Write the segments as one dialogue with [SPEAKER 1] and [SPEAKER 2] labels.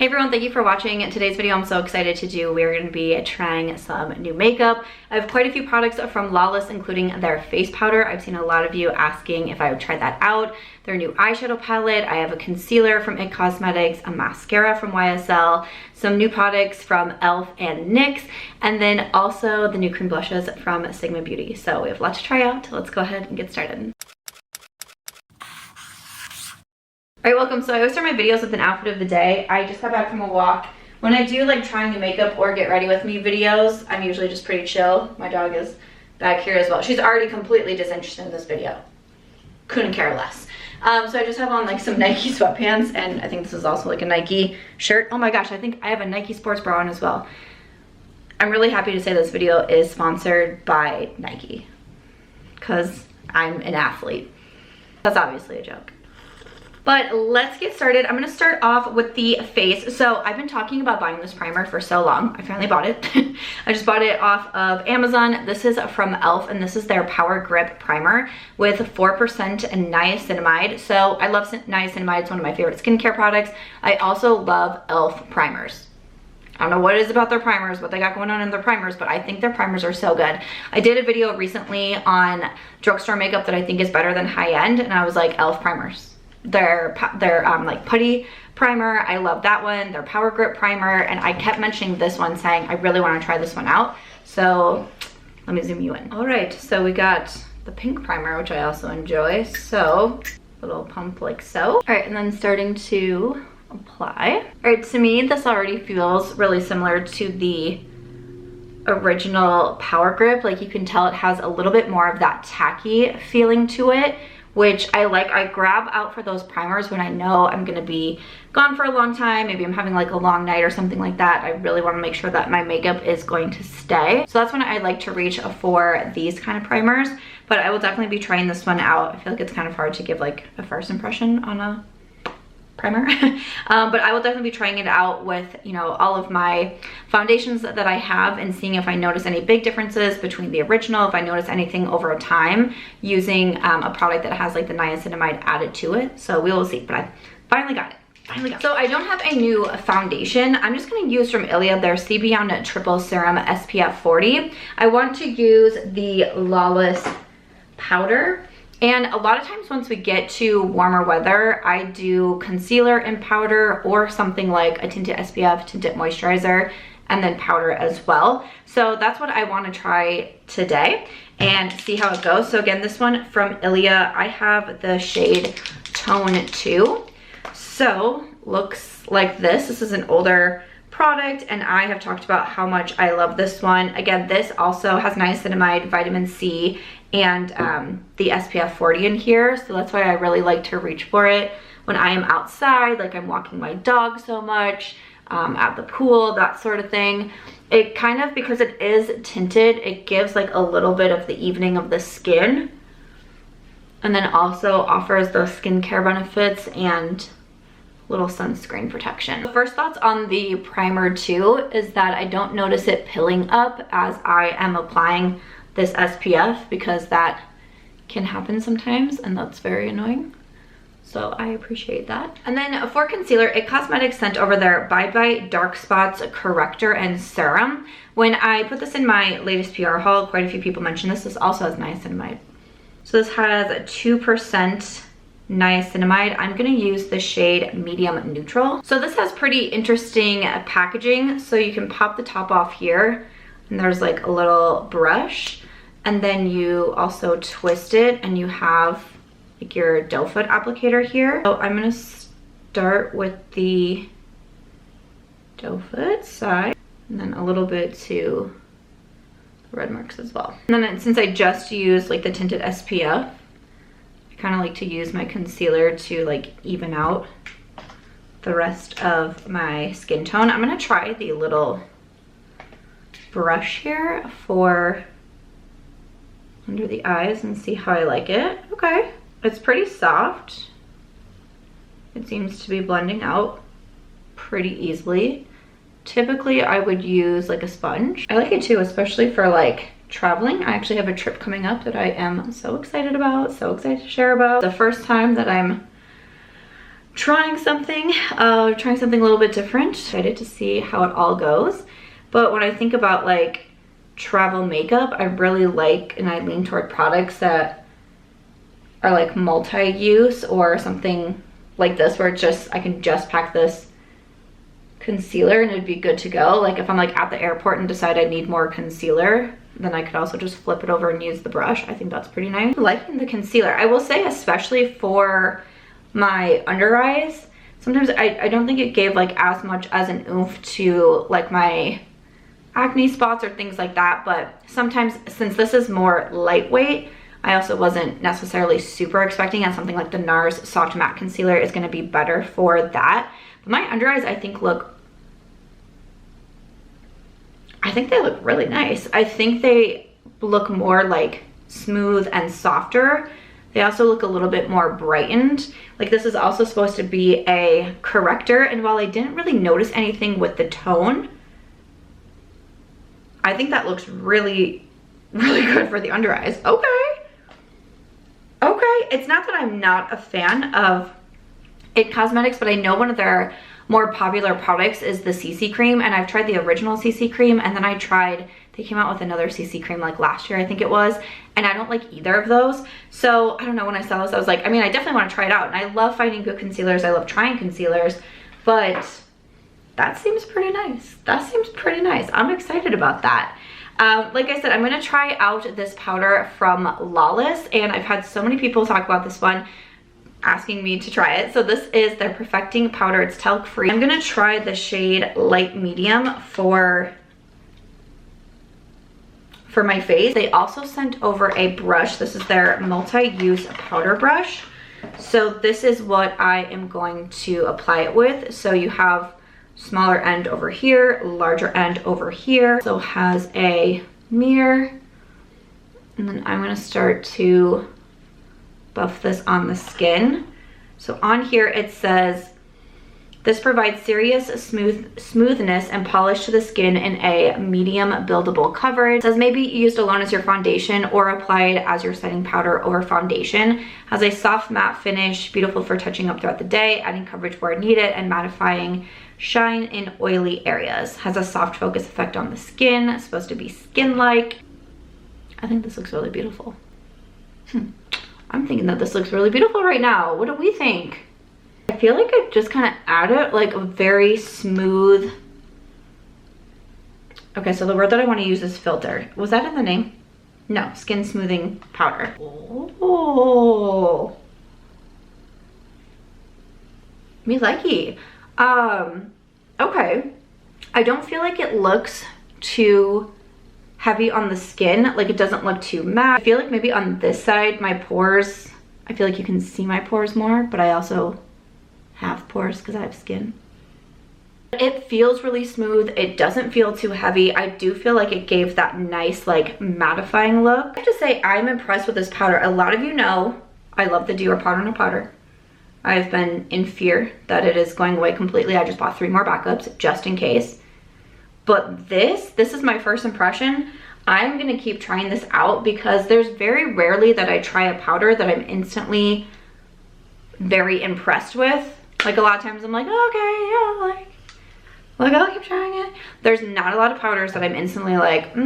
[SPEAKER 1] Hey everyone, thank you for watching today's video. I'm so excited to do. We're going to be trying some new makeup. I have quite a few products from Lawless, including their face powder. I've seen a lot of you asking if I would try that out. Their new eyeshadow palette. I have a concealer from NYX Cosmetics, a mascara from YSL, some new products from e.l.f. and NYX, and then also the new cream blushes from Singe Beauty. So we have a lot to try out. Let's go ahead and get started. Alright, welcome. So I always start my videos with an outfit of the day. I just got back from a walk. When I do like trying new makeup or get ready with me videos, I'm usually just pretty chill. My dog is back here as well. She's already completely disinterested in this video. Couldn't care less. So I just have on like some Nike sweatpants, and I think this is also like a Nike shirt. Oh my gosh, I think I have a Nike sports bra on as well. I'm really happy to say this video is sponsored by Nike because I'm an athlete. That's obviously a joke. But let's get started. I'm gonna start off with the face. So I've been talking about buying this primer for so long. I finally bought it. I just bought it off of Amazon. This is from e.l.f. and this is their Power Grip Primer with 4% niacinamide. So I love niacinamide. It's one of my favorite skincare products. I also love e.l.f. primers. I don't know what it is about their primers, what they got going on in their primers, but I think their primers are so good. I did a video recently on drugstore makeup that I think is better than high-end, and I was like, e.l.f. primers. Their like putty primer, I love that one. Their Power Grip Primer, and I kept mentioning this one, saying I really want to try this one out. So let me zoom you in. All right, so we got the pink primer, which I also enjoy. So little pump like so. All right, and then starting to apply. All right, to me this already feels really similar to the original Power Grip. Like you can tell it has a little bit more of that tacky feeling to it, which I like. I grab out for those primers when I know I'm gonna be gone for a long time. Maybe I'm having like a long night or something like that. I really wanna make sure that my makeup is going to stay. So that's when I like to reach for these kind of primers, but I will definitely be trying this one out. I feel like it's kind of hard to give like a first impression on a primer. But I will definitely be trying it out with, you know, all of my foundations that I have and seeing if I notice any big differences between the original, if I notice anything over a time using a product that has like the niacinamide added to it. So we will see, but I finally got it. So I don't have a new foundation. I'm just going to use from Ilia their C Beyond Triple Serum SPF 40. I want to use the Lawless powder. And a lot of times once we get to warmer weather, I do concealer and powder or something like a tinted SPF, tinted moisturizer, and then powder as well. So that's what I want to try today and see how it goes. So again, this one from Ilia, I have the shade Tone 2. So looks like this. This is an older product, and I have talked about how much I love this one. Again, this also has niacinamide, vitamin C, and the SPF 40 in here, so that's why I really like to reach for it when I am outside, like I'm walking my dog so much, at the pool, that sort of thing. It kind of, because it is tinted, it gives like a little bit of the evening of the skin, and then also offers those skincare benefits and little sunscreen protection. The first thoughts on the primer too is that I don't notice it pilling up as I am applying this SPF, because that can happen sometimes and that's very annoying. So I appreciate that. And then for concealer, NYX Cosmetics sent over their Bye Dark Spots Corrector and Serum. When I put this in my latest PR haul, quite a few people mentioned this. This also has niacinamide. So this has 2% niacinamide. I'm gonna use the shade Medium Neutral. So this has pretty interesting packaging. So you can pop the top off here, and there's like a little brush, and then you also twist it and you have like your doe foot applicator here. So I'm gonna start with the doe foot side and then a little bit to the red marks as well. And then since I just used like the tinted SPF, I kind of like to use my concealer to like even out the rest of my skin tone. I'm gonna try the little brush here for under the eyes and see how I like it. Okay, it's pretty soft. It seems to be blending out pretty easily. Typically I would use like a sponge. I like it too, especially for like traveling. I actually have a trip coming up that I am so excited about, so excited to share about. The first time that I'm trying something a little bit different. Excited to see how it all goes. But when I think about like travel makeup, I really like, and I lean toward products that are like multi-use, or something like this where it's just, I can just pack this concealer and it'd be good to go. Like if I'm like at the airport and decide I need more concealer, then I could also just flip it over and use the brush. I think that's pretty nice. I'm liking the concealer. I will say, especially for my under eyes, sometimes I don't think it gave like as much as an oomph to like my acne spots or things like that. But sometimes, since this is more lightweight, I also wasn't necessarily super expecting that something like the NARS Soft Matte Concealer is going to be better for that. But my under eyes, I think they look really nice. I think they look more like smooth and softer. They also look a little bit more brightened. Like this is also supposed to be a corrector, and while I didn't really notice anything with the tone, I think that looks really, really good for the under eyes. Okay. It's not that I'm not a fan of NYX Cosmetics, but I know one of their more popular products is the CC cream, and I've tried the original CC cream, and then they came out with another CC cream like last year, I think it was, and I don't like either of those. So I don't know, when I saw this, I was like, I mean, I definitely want to try it out, and I love finding good concealers. I love trying concealers, but that seems pretty nice. I'm excited about that. Like I said, I'm going to try out this powder from Lawless, and I've had so many people talk about this one, asking me to try it. So this is their Perfecting Powder. It's talc free. I'm going to try the shade Light Medium for my face. They also sent over a brush. This is their multi-use powder brush. So this is what I am going to apply it with. So you have smaller end over here, larger end over here. So it has a mirror, and then I'm going to start to buff this on the skin. So on here it says, this provides serious smoothness and polish to the skin in a medium buildable coverage. It says maybe used alone as your foundation or applied as your setting powder over foundation. Has a soft matte finish, beautiful for touching up throughout the day, adding coverage where needed, and mattifying shine in oily areas. Has a soft focus effect on the skin. It's supposed to be skin-like. I think this looks really beautiful. I'm thinking that this looks really beautiful right now. What do we think? I feel like I just kind of added like a very smooth. Okay, so the word that I want to use is filter. Was that in the name? No, skin smoothing powder. Oh, me likey. Okay. I don't feel like it looks too heavy on the skin. Like it doesn't look too matte. I feel like maybe on this side, my pores, I feel like you can see my pores more, but I also have pores because I have skin. It feels really smooth. It doesn't feel too heavy. I do feel like it gave that nice like mattifying look. I have to say I'm impressed with this powder. A lot of you know I love the Dior powder no powder. I've been in fear that it is going away completely. I just bought 3 more backups just in case. But this is my first impression. I'm gonna keep trying this out because there's very rarely that I try a powder that I'm instantly very impressed with. Like a lot of times I'm like, okay, yeah, like I'll keep trying it. There's not a lot of powders that I'm instantly like,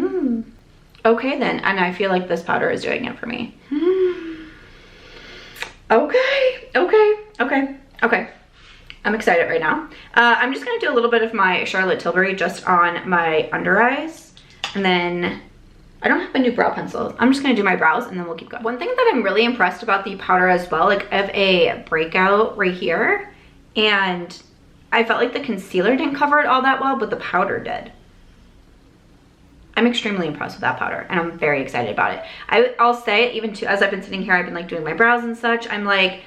[SPEAKER 1] okay then. And I feel like this powder is doing it for me. Okay. I'm excited right now. I'm just gonna do a little bit of my Charlotte Tilbury just on my under eyes. And then I don't have a new brow pencil. I'm just gonna do my brows and then we'll keep going. One thing that I'm really impressed about the powder as well, like I have a breakout right here, and I felt like the concealer didn't cover it all that well, but the powder did. I'm extremely impressed with that powder and I'm very excited about it. I'll say, even too, as I've been sitting here, I've been like doing my brows and such, I'm like,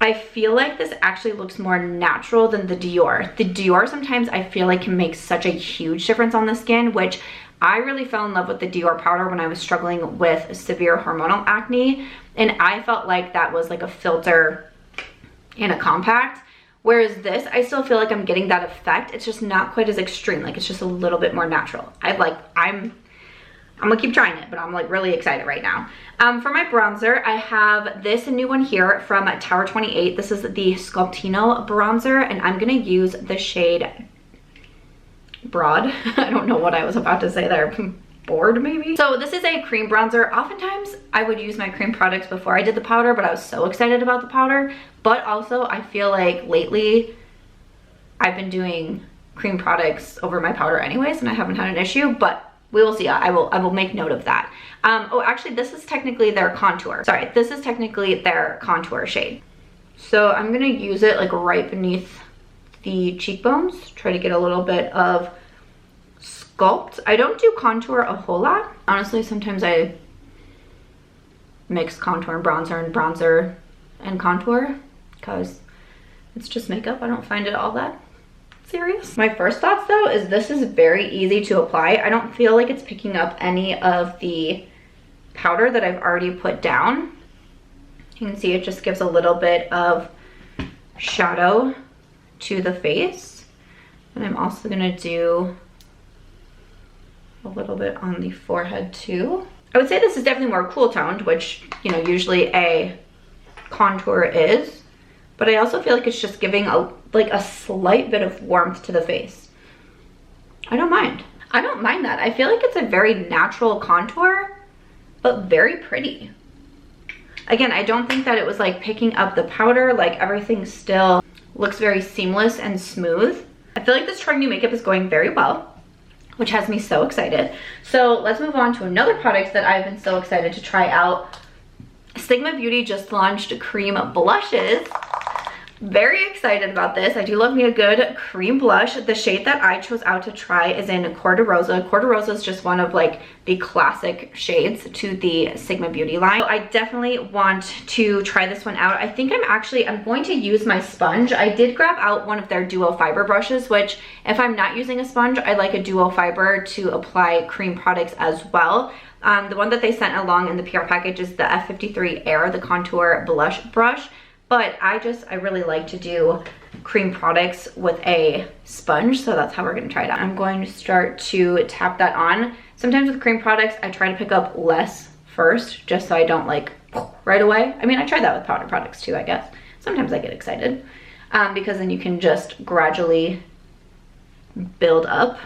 [SPEAKER 1] I feel like this actually looks more natural than the Dior. The Dior sometimes I feel like can make such a huge difference on the skin, which I really fell in love with the Dior powder when I was struggling with severe hormonal acne. And I felt like that was like a filter and a compact. Whereas this, I still feel like I'm getting that effect. It's just not quite as extreme. Like it's just a little bit more natural. I'm I'm gonna keep trying it, but I'm like really excited right now. For my bronzer, I have this new one here from Tower 28. This is the Sculptino bronzer, and I'm gonna use the shade Broad. I don't know what I was about to say there. Bored maybe? So this is a cream bronzer. Oftentimes I would use my cream products before I did the powder, but I was so excited about the powder. But also I feel like lately I've been doing cream products over my powder anyways, and I haven't had an issue, but we will see. I will make note of that. Oh, actually this is technically their contour. Sorry, this is technically their contour shade. So I'm gonna use it like right beneath the cheekbones, try to get a little bit of sculpt. I don't do contour a whole lot. Honestly, sometimes I mix contour and bronzer and contour because it's just makeup. I don't find it all that serious. My first thoughts though is this is very easy to apply. I don't feel like it's picking up any of the powder that I've already put down. You can see it just gives a little bit of shadow to the face. And I'm also gonna do a little bit on the forehead too. I would say this is definitely more cool toned, which, you know, usually a contour is, but I also feel like it's just giving a slight bit of warmth to the face. I don't mind. I don't mind that. I feel like it's a very natural contour, but very pretty. Again, I don't think that it was like picking up the powder, like everything still looks very seamless and smooth. I feel like this Trying New Makeup is going very well, which has me so excited. So let's move on to another product that I've been so excited to try out. Sigma Beauty just launched cream blushes. Very excited about this. I do love me a good cream blush. The shade that I chose out to try is in Corda Rosa. Corda Rosa is just one of like the classic shades to the Sigma Beauty line. So I definitely want to try this one out. I think I'm going to use my sponge. I did grab out one of their duo fiber brushes, which if I'm not using a sponge, I like a duo fiber to apply cream products as well. The one that they sent along in the PR package is the F53 Air, the contour blush brush. But I really like to do cream products with a sponge, so that's how we're gonna try it out. I'm going to start to tap that on. Sometimes with cream products, I try to pick up less first, just so I don't like right away. I mean, I try that with powder products too, I guess. Sometimes I get excited because then you can just gradually build up.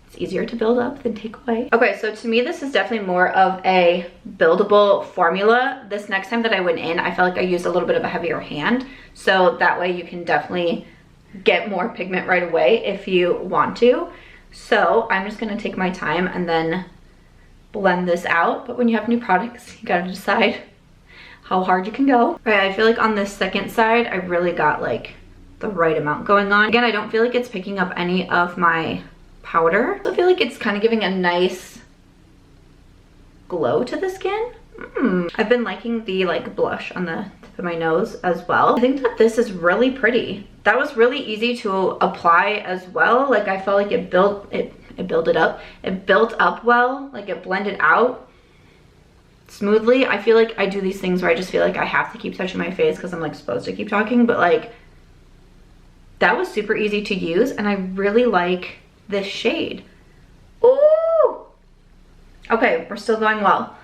[SPEAKER 1] It's easier to build up than take away. Okay, so to me, this is definitely more of a buildable formula. This next time that I went in, I felt like I used a little bit of a heavier hand. So that way you can definitely get more pigment right away if you want to. So I'm just gonna take my time and then blend this out. But when you have new products, you gotta decide how hard you can go. All right, I feel like on this second side, I really got like the right amount going on. Again, I don't feel like it's picking up any of my powder. I feel like it's kind of giving a nice glow to the skin. I've been liking the like blush on the tip of my nose as well. I think that this is really pretty. That was really easy to apply as well. Like I felt like it built up well, like it blended out smoothly. I feel like I do these things where I just feel like I have to keep touching my face because I'm like supposed to keep talking, but like that was super easy to use and I really like this shade. Ooh! Okay, we're still going well.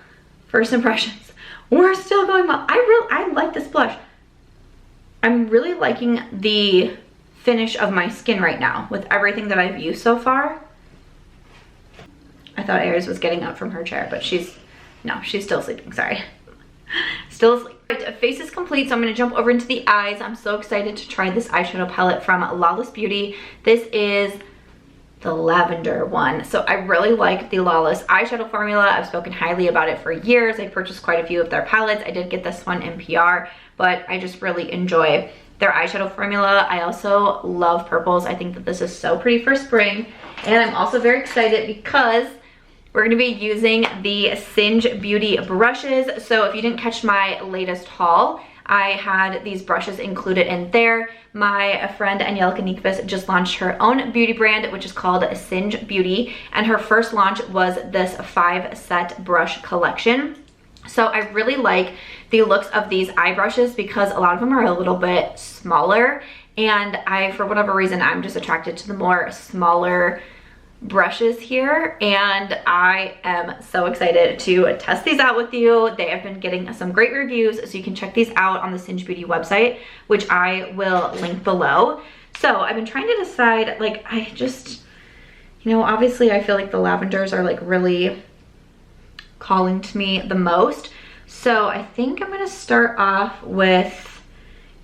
[SPEAKER 1] First impressions, we're still going well. I like this blush. I'm really liking the finish of my skin right now with everything that I've used so far. I thought Aries was getting up from her chair, but she's still sleeping, sorry. Still asleep. Right, face is complete, so I'm gonna jump over into the eyes. I'm so excited to try this eyeshadow palette from Lawless Beauty. This is the lavender one. So I really like the Lawless eyeshadow formula. I've spoken highly about it for years. I purchased quite a few of their palettes. I did get this one in PR, but I just really enjoy their eyeshadow formula. I also love purples. I think that this is so pretty for spring. And I'm also very excited because we're gonna be using the Singe Beauty brushes. So if you didn't catch my latest haul, I had these brushes included in there. My friend Angelica Nikvis just launched her own beauty brand, which is called Singe Beauty. And her first launch was this 5-set brush collection. So I really like the looks of these eye brushes because a lot of them are a little bit smaller. And for whatever reason, I'm just attracted to the more smaller brushes here, and I am so excited to test these out with you. They have been getting some great reviews, so you can check these out on the Singe Beauty website, which I will link below. So I've been trying to decide, like, I just, you know, obviously I feel like the lavenders are like really calling to me the most. So I think I'm gonna start off with,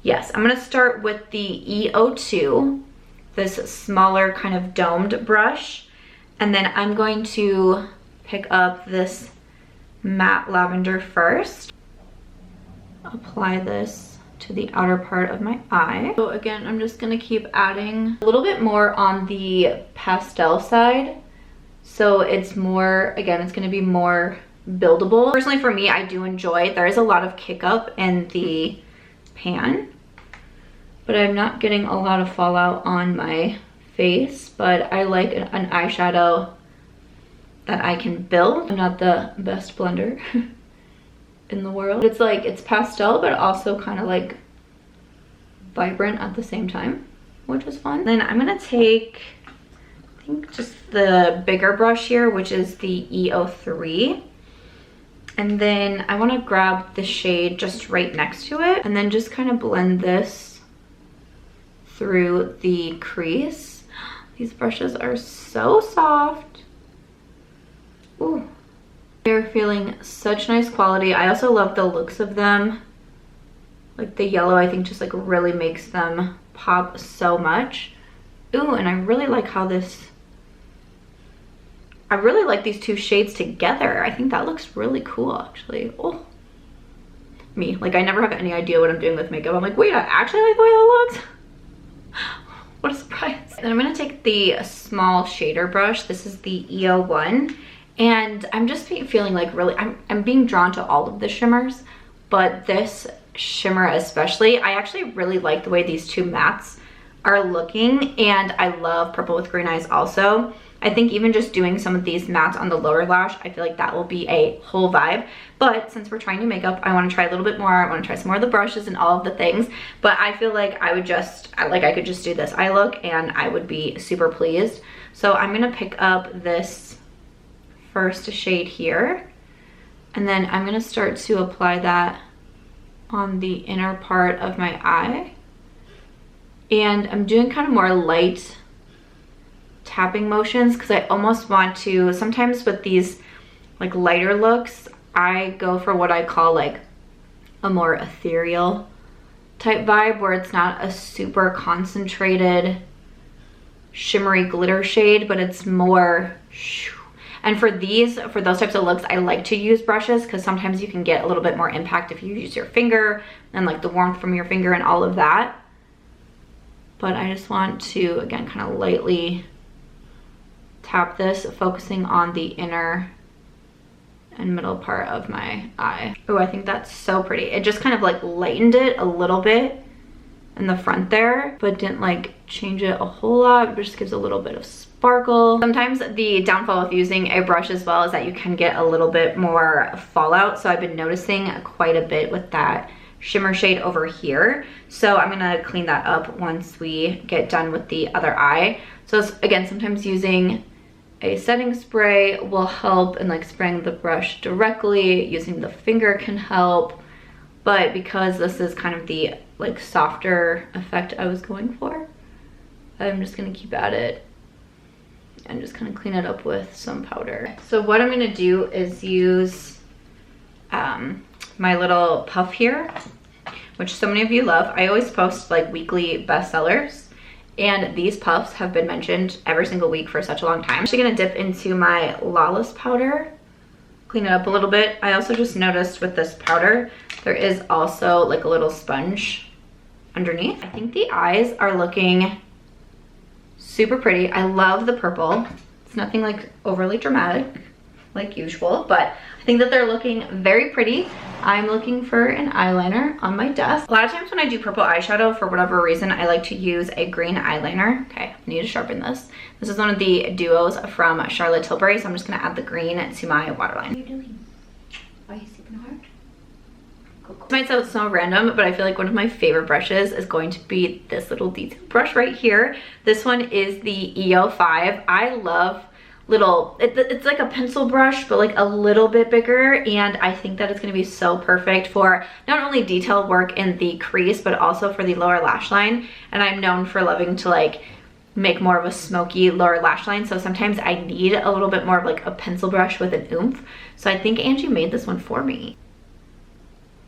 [SPEAKER 1] yes, I'm gonna start with the EO2, this smaller kind of domed brush. And then I'm going to pick up this matte lavender first. Apply this to the outer part of my eye. So again, I'm just gonna keep adding a little bit more on the pastel side. So it's more, again, it's gonna be more buildable. Personally for me, I do enjoy, there is a lot of kick up in the pan, but I'm not getting a lot of fallout on my face, but I like an eyeshadow that I can build. I'm not the best blender in the world. It's like, it's pastel, but also kind of like vibrant at the same time, which was fun. Then I'm gonna take, I think just the bigger brush here, which is the EO3. And then I wanna grab the shade just right next to it, and then just kind of blend this through the crease. These brushes are so soft. Ooh. They're feeling such nice quality. I also love the looks of them. Like the yellow, I think just like really makes them pop so much. Ooh, and I really like how this, I really like these two shades together. I think that looks really cool actually. Oh, me, like I never have any idea what I'm doing with makeup. I'm like, wait, I actually like the way that looks. What a surprise. Then I'm gonna take the small shader brush. This is the EO1. And I'm just feeling like really, I'm being drawn to all of the shimmers, but this shimmer especially, I actually really like the way these two mattes are looking, and I love Purple with Green Eyes also. I think even just doing some of these mattes on the lower lash, I feel like that will be a whole vibe. But since we're trying new makeup, I want to try a little bit more. I want to try some more of the brushes and all of the things. But I feel like I would just, like I could just do this eye look and I would be super pleased. So I'm going to pick up this first shade here. And then I'm going to start to apply that on the inner part of my eye. And I'm doing kind of more light tapping motions because I almost want to, sometimes with these like lighter looks, I go for what I call like a more ethereal type vibe where it's not a super concentrated shimmery glitter shade, but it's more, and for those types of looks, I like to use brushes because sometimes you can get a little bit more impact if you use your finger and like the warmth from your finger and all of that. But I just want to, again, kind of lightly tap this, focusing on the inner and middle part of my eye. Oh, I think that's so pretty. It just kind of like lightened it a little bit in the front there, but didn't like change it a whole lot. It just gives a little bit of sparkle. Sometimes the downfall of using a brush as well is that you can get a little bit more fallout. So I've been noticing quite a bit with that shimmer shade over here. So I'm gonna clean that up once we get done with the other eye. So again, sometimes using a setting spray will help, and like spraying the brush directly, using the finger can help. But because this is kind of the like softer effect I was going for, I'm just gonna keep at it and just kind of clean it up with some powder. So what I'm gonna do is use my little puff here, which so many of you love. I always post like weekly bestsellers, and these puffs have been mentioned every single week for such a long time. I'm actually gonna dip into my Lawless powder, clean it up a little bit. I also just noticed with this powder, there is also like a little sponge underneath. I think the eyes are looking super pretty. I love the purple. It's nothing like overly dramatic like usual, but I think that they're looking very pretty. I'm looking for an eyeliner on my desk. A lot of times when I do purple eyeshadow, for whatever reason, I like to use a green eyeliner. Okay, I need to sharpen this. This is one of the duos from Charlotte Tilbury, so I'm just gonna add the green to my waterline. What are you doing? Why are you sleeping hard? Go. This might sound so random, but I feel like one of my favorite brushes is going to be this little detail brush right here. This one is the EO5. I love little, it's like a pencil brush, but like a little bit bigger, and I think that it's going to be so perfect for not only detail work in the crease, but also for the lower lash line. And I'm known for loving to like make more of a smoky lower lash line, so sometimes I need a little bit more of like a pencil brush with an oomph. So I think Angie made this one for me.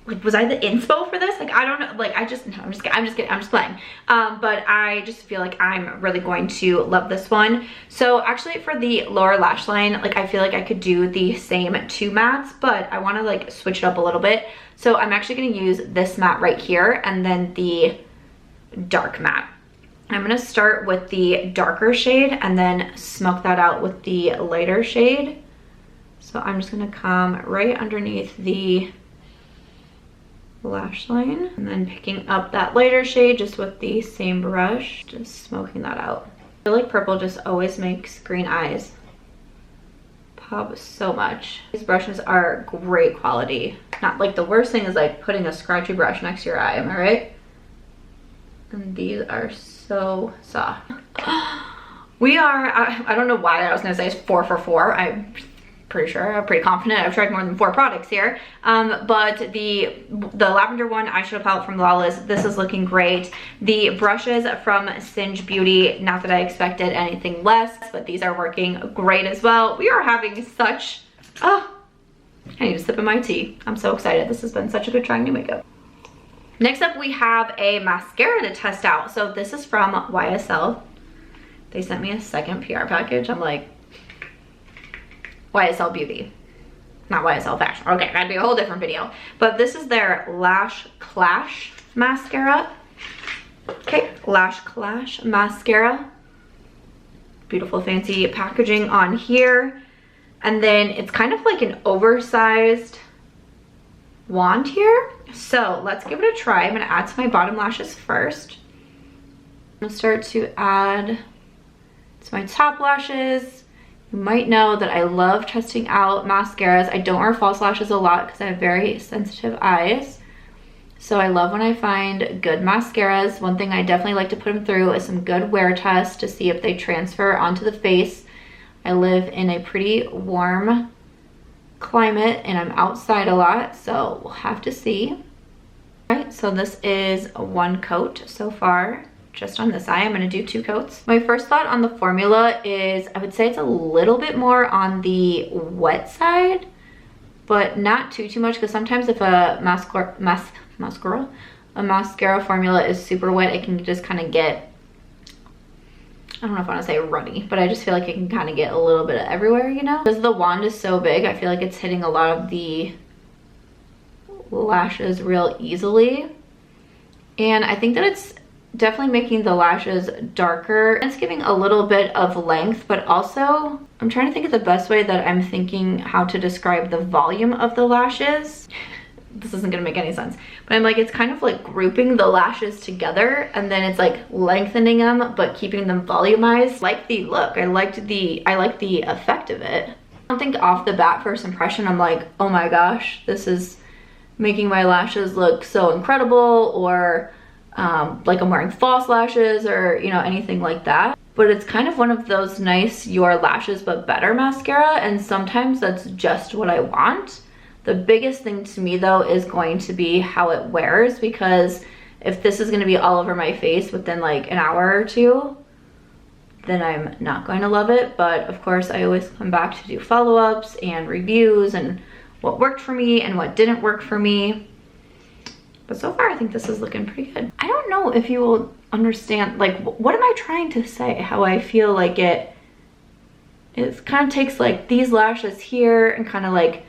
[SPEAKER 1] Like, was I the inspo for this? Like, I don't know. Like, I'm just kidding. I'm just playing. But I just feel like I'm really going to love this one. So actually for the lower lash line, like I feel like I could do the same two mattes, but I want to like switch it up a little bit. So I'm actually going to use this matte right here and then the dark matte. I'm going to start with the darker shade and then smoke that out with the lighter shade. So I'm just going to come right underneath the lash line and then picking up that lighter shade just with the same brush, just smoking that out. I feel like purple just always makes green eyes pop so much. These brushes are great quality. Not like the worst thing is like putting a scratchy brush next to your eye, am I right? And these are so soft. We are, I don't know why I was gonna say it's 4 for 4. I'm pretty sure, I'm pretty confident. I've tried more than 4 products here. But the Lavender one eyeshadow palette from Lawless, this is looking great. The brushes from Singe Beauty, not that I expected anything less, but these are working great as well. We are having such, I need to sip of my tea. I'm so excited. This has been such a good trying new makeup. Next up, we have a mascara to test out. So this is from YSL. They sent me a second PR package. I'm like, YSL Beauty, not YSL Fashion. Okay, that'd be a whole different video. But this is their Lash Clash mascara. Okay, Lash Clash mascara. Beautiful fancy packaging on here. And then it's kind of like an oversized wand here. So let's give it a try. I'm gonna add to my bottom lashes first. I'm gonna start to add to my top lashes. You might know that I love testing out mascaras. I don't wear false lashes a lot because I have very sensitive eyes. So I love when I find good mascaras. One thing I definitely like to put them through is some good wear tests to see if they transfer onto the face. I live in a pretty warm climate and I'm outside a lot, so we'll have to see. All right, so this is one coat so far. Just on this eye, I'm going to do 2 coats. My first thought on the formula is I would say it's a little bit more on the wet side, but not too much, because sometimes if a mascara formula is super wet, it can just kind of get, I don't know if I want to say runny, but I just feel like it can kind of get a little bit everywhere, you know? Because the wand is so big, I feel like it's hitting a lot of the lashes real easily. And I think that it's definitely making the lashes darker. It's giving a little bit of length, but also I'm trying to think of the best way that I'm thinking how to describe the volume of the lashes. This isn't gonna make any sense, but I'm like, it's kind of like grouping the lashes together and then it's like lengthening them but keeping them volumized. Like the look, I like the effect of it. I don't think off the bat first impression I'm like, oh my gosh, this is making my lashes look so incredible, or like I'm wearing false lashes, or you know, anything like that. But it's kind of one of those nice your lashes but better mascara, and sometimes that's just what I want. The biggest thing to me though is going to be how it wears, because if this is going to be all over my face within like an hour or 2, then I'm not going to love it. But of course I always come back to do follow-ups and reviews and what worked for me and what didn't work for me. But so far I think this is looking pretty good. I don't know if you will understand, like, what am I trying to say? How I feel like it kind of takes like these lashes here and kind of like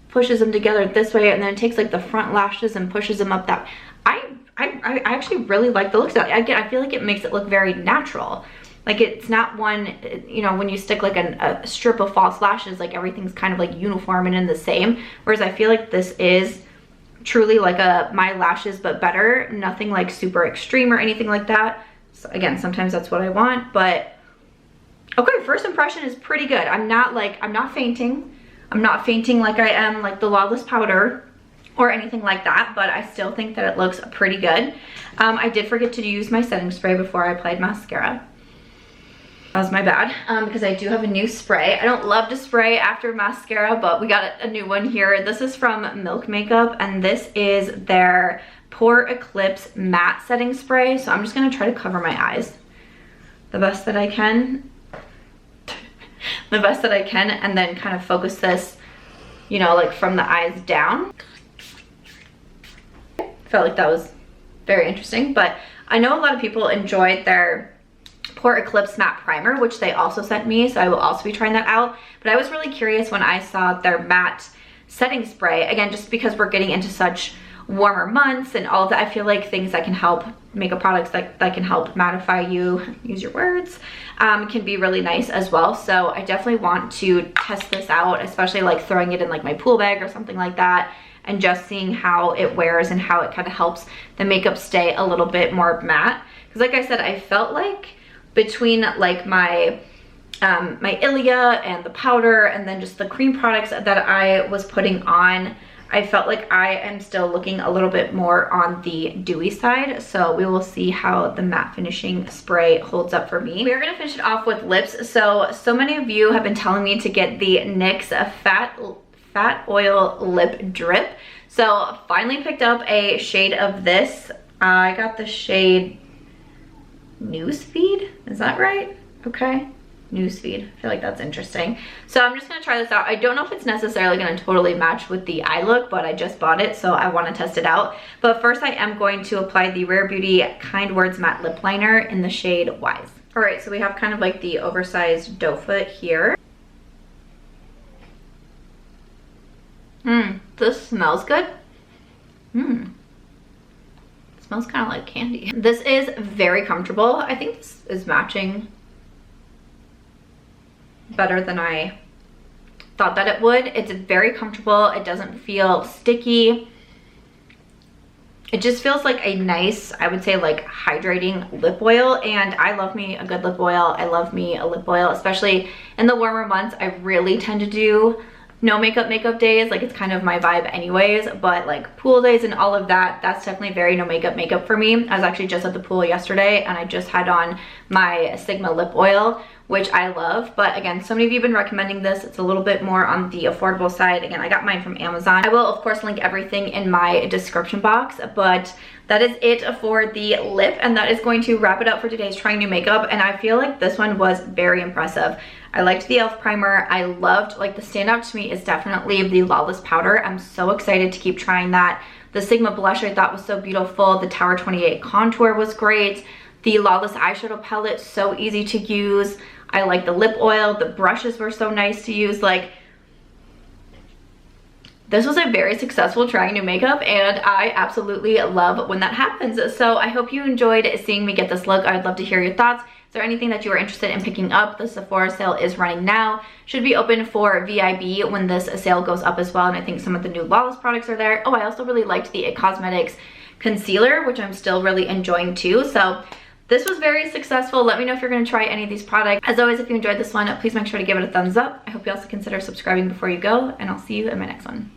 [SPEAKER 1] pushes them together this way, and then it takes like the front lashes and pushes them up that. I actually really like the looks of it. Again, I feel like it makes it look very natural. Like it's not one, you know, when you stick like a strip of false lashes, like everything's kind of like uniform and in the same. Whereas I feel like this is truly like a my lashes but better, nothing like super extreme or anything like that. So again, sometimes that's what I want, but okay, first impression is pretty good. I'm not fainting. I'm not fainting like I am like the Lawless powder. or anything like that, but I still think that it looks pretty good. I did forget to use my setting spray before I applied mascara. That was my bad, because I do have a new spray. I don't love to spray after mascara, but we got a new one here. This is from Milk Makeup, and this is their Pore Eclipse Matte Setting Spray. So I'm just gonna try to cover my eyes the best that I can. The best that I can, and then kind of focus this, you know, like from the eyes down. Felt like that was very interesting, but I know a lot of people enjoyed their Pore Eclipse Matte Primer, which they also sent me, so I will also be trying that out. But I was really curious when I saw their matte setting spray, again, just because we're getting into such warmer months and all of that. I feel like things that can help, makeup products that can help mattify you, use your words, can be really nice as well. So I definitely want to test this out, especially like throwing it in like my pool bag or something like that, and just seeing how it wears and how it kind of helps the makeup stay a little bit more matte. Because like I said, I felt like between like my my Ilia and the powder and then just the cream products that I was putting on, I felt like I am still looking a little bit more on the dewy side. So we will see how the matte finishing spray holds up for me. We are gonna finish it off with lips. So many of you have been telling me to get the NYX Fat Oil Lip Drip. So finally picked up a shade of this. I got the shade Newsfeed, is that right? Okay, Newsfeed. I feel like that's interesting. So I'm just gonna try this out. I don't know if it's necessarily gonna totally match with the eye look, but I just bought it, so I wanna test it out. But first I am going to apply the Rare Beauty Kind Words Matte Lip Liner in the shade Wise. All right, so we have kind of like the oversized doe foot here. This smells good. Smells kind of like candy. This is very comfortable. I think this is matching better than I thought that it would. It's very comfortable. It doesn't feel sticky. It just feels like a nice, I would say, like hydrating lip oil, and I love me a good lip oil. I love me a lip oil, especially in the warmer months. I really tend to do no makeup days. Like, it's kind of my vibe anyways, but like pool days and all of that, that's definitely very no makeup for me. I was actually just at the pool yesterday and I just had on my Sigma lip oil, which I love. But again, so many of you have been recommending this. It's a little bit more on the affordable side. Again, I got mine from Amazon. I will of course link everything in my description box, but that is it for the lip, and that is going to wrap it up for today's trying new makeup. And I feel like this one was very impressive. I liked the e.l.f. primer. I loved, like, the standout to me is definitely the Lawless powder. I'm so excited to keep trying that. The Sigma blush I thought was so beautiful. The Tower 28 contour was great. The Lawless eyeshadow palette, so easy to use. I like the lip oil. The brushes were so nice to use. Like, this was a very successful trying new makeup, and I absolutely love when that happens. So I hope you enjoyed seeing me get this look. I would love to hear your thoughts. Is there anything that you are interested in picking up? The Sephora sale is running now. Should be open for VIB when this sale goes up as well, and I think some of the new Lawless products are there. Oh, I also really liked the NYX Cosmetics concealer, which I'm still really enjoying too. So this was very successful. Let me know if you're going to try any of these products. As always, if you enjoyed this one, please make sure to give it a thumbs up. I hope you also consider subscribing before you go, and I'll see you in my next one.